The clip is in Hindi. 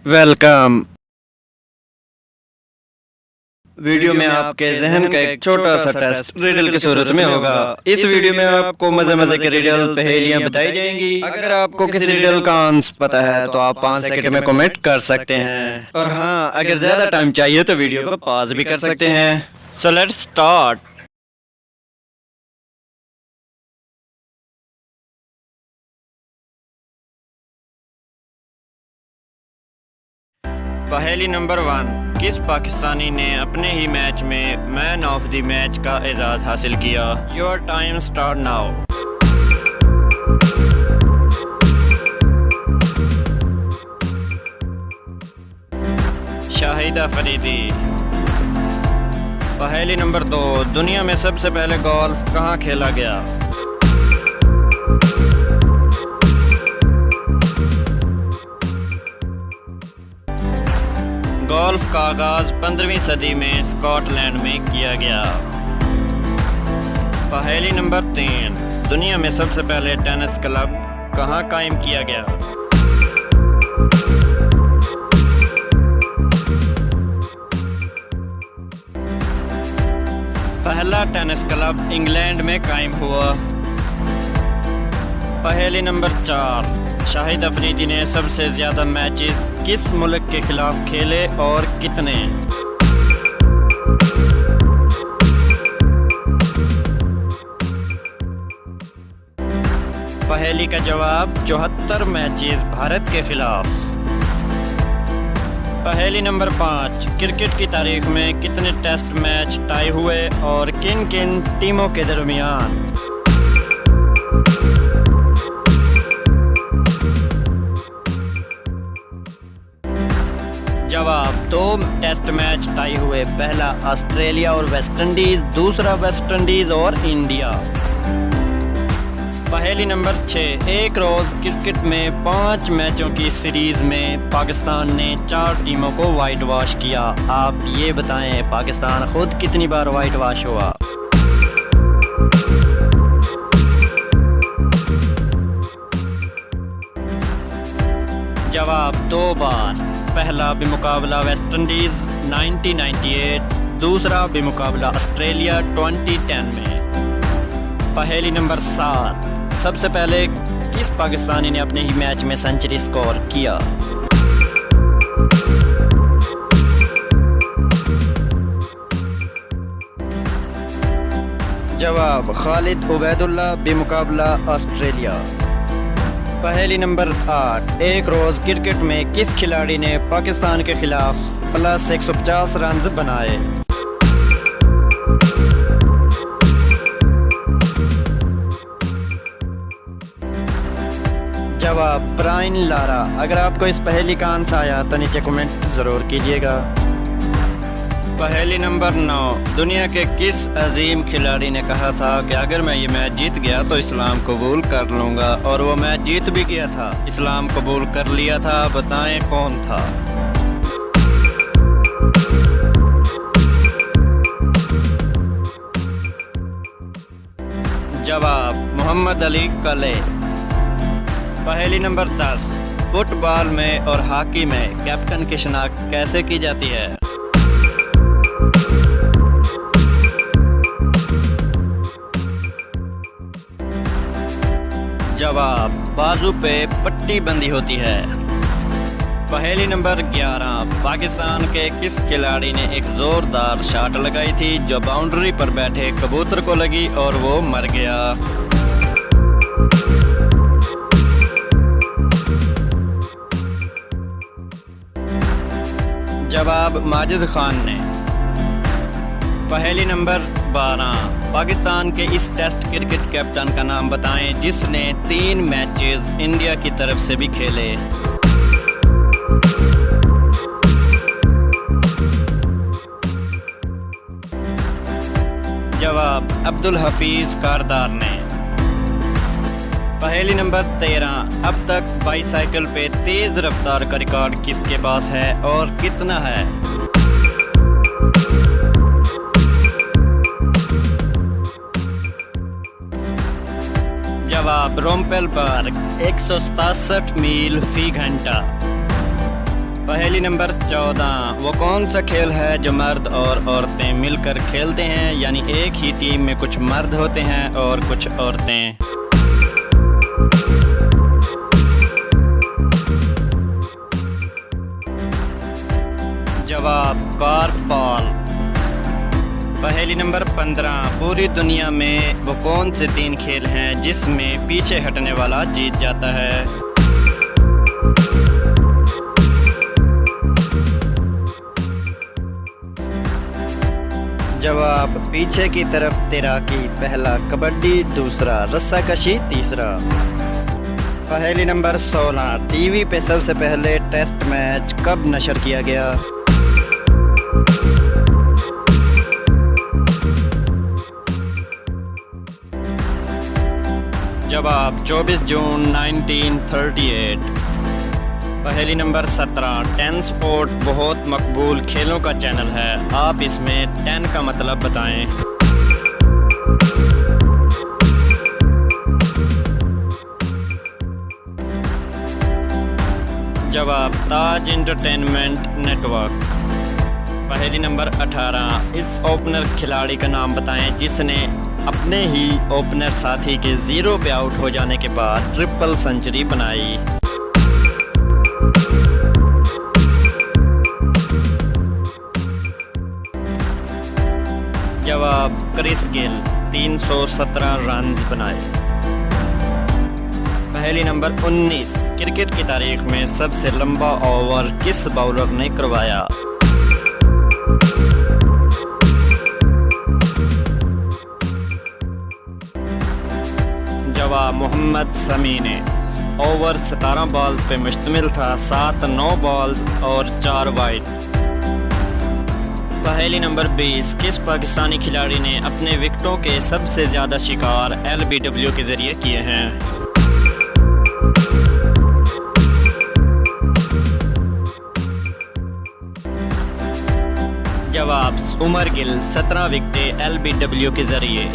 वेलकम। वीडियो में आपके जहन का एक छोटा सा टेस्ट रिडल की सूरत में होगा। इस वीडियो में आपको मजे मजे के रिडल पहेलियां बताई जाएंगी। अगर आपको किसी रिडल का आंसर पता है तो आप 5 सेकंड में कमेंट कर सकते हैं, और हाँ, अगर ज्यादा टाइम चाहिए तो वीडियो को पॉज भी कर सकते हैं। So let's start. पहेली नंबर 1। किस पाकिस्तानी ने अपने ही मैच में मैन ऑफ द मैच का एजाज हासिल किया? Your time start now. Shahid Afridi. पहेली नंबर 2। दुनिया में सबसे पहले गोल्फ कहाँ खेला गया? गोल्फ का आगाज 15वीं सदी में स्कॉटलैंड में किया गया। पहेली नंबर 3। दुनिया में सबसे पहले टेनिस क्लब कहाँ कायम किया गया? पहला टेनिस क्लब इंग्लैंड में कायम हुआ। पहेली नंबर 4। शाहिद अफरीदी ने सबसे ज्यादा मैचेस किस मुल्क के खिलाफ खेले और कितने? पहेली का जवाब 74 मैचेस भारत के खिलाफ। पहेली नंबर 5। क्रिकेट की तारीख में कितने टेस्ट मैच टाई हुए और किन किन टीमों के दरमियान? जवाब 2 टेस्ट मैच टाई हुए। पहला ऑस्ट्रेलिया और वेस्ट इंडीज, दूसरा वेस्ट इंडीज और इंडिया। पहेली नंबर 6। एक रोज क्रिकेट में 5 मैचों की सीरीज में पाकिस्तान ने 4 टीमों को वाइट वॉश किया। आप ये बताएं पाकिस्तान खुद कितनी बार वाइट वॉश हुआ? जवाब 2 बार। पहला बेमुकाबला वेस्ट इंडीज 1998, दूसरा बेमुकाबला ऑस्ट्रेलिया 2010 में। पहेली नंबर 7। सबसे पहले किस पाकिस्तानी ने अपने ही मैच में सेंचुरी स्कोर किया? जवाब खालिद उबैदुल्ला बेमुकाबला ऑस्ट्रेलिया। पहेली नंबर 8। एक रोज क्रिकेट में किस खिलाड़ी ने पाकिस्तान के खिलाफ प्लस 150 रन बनाए? जवाब ब्रायन लारा। अगर आपको इस पहेली का आंसर आया तो नीचे कमेंट ज़रूर कीजिएगा। पहेली नंबर 9। दुनिया के किस अजीम खिलाड़ी ने कहा था कि अगर मैं ये मैच जीत गया तो इस्लाम कबूल कर लूँगा, और वो मैच जीत भी गया था, इस्लाम कबूल कर लिया था? बताएं कौन था? जवाब मोहम्मद अली कले। पहेली नंबर 10। फुटबॉल में और हॉकी में कैप्टन की शिनाख्त कैसे की जाती है? जवाब बाजू पे पट्टी बंधी होती है। पहेली नंबर 11। पाकिस्तान के किस खिलाड़ी ने एक जोरदार शॉट लगाई थी जो बाउंड्री पर बैठे कबूतर को लगी और वो मर गया? जवाब माजिद खान ने। पहेली नंबर 12। पाकिस्तान के इस टेस्ट क्रिकेट कैप्टन का नाम बताएं जिसने 3 मैचेस इंडिया की तरफ से भी खेले? जवाब अब्दुल हफीज कारदार ने। पहेली नंबर 13। अब तक बाईसाइकिल पे तेज रफ्तार का रिकॉर्ड किसके पास है और कितना है? जवाब रोम्पेलबर्ग 167 मील फी घंटा। पहेली नंबर 14, वो कौन सा खेल है जो मर्द और औरतें मिलकर खेलते हैं, यानी एक ही टीम में कुछ मर्द होते हैं और कुछ औरतें। जवाब कॉर्फ बॉल। पहेली नंबर 15, पूरी दुनिया में वो कौन से 3 खेल हैं जिसमें पीछे हटने वाला जीत जाता है। जवाब पीछे की तरफ तैराकी, पहला कबड्डी, दूसरा रस्साकशी, तीसरा। पहेली नंबर 16, टीवी पे सबसे पहले टेस्ट मैच कब नशर किया गया। जवाब 24 जून 1938। पहेली नंबर 17, 10 स्पोर्ट बहुत मकबूल खेलों का चैनल है, आप इसमें 10 का मतलब बताएं। जवाब ताज एंटरटेनमेंट नेटवर्क। पहेली नंबर 18, इस ओपनर खिलाड़ी का नाम बताएं जिसने अपने ही ओपनर साथी के 0 पे आउट हो जाने के बाद ट्रिपल सेंचुरी बनाई। जवाब क्रिस गेल, 317 रन बनाए। पहेली नंबर 19, क्रिकेट की तारीख में सबसे लंबा ओवर किस बॉलर ने करवाया। जवाब मोहम्मद शमी ने। ओवर 17 बॉल पे मुश्तमिल था, 7 9 बॉल्स और 4 वाइड। पहेली नंबर 20, किस पाकिस्तानी खिलाड़ी ने अपने विकेटों के सबसे ज़्यादा शिकार LBW के ज़रिए किए हैं। जवाब उमर गिल, 17 विकेटें LBW के ज़रिए।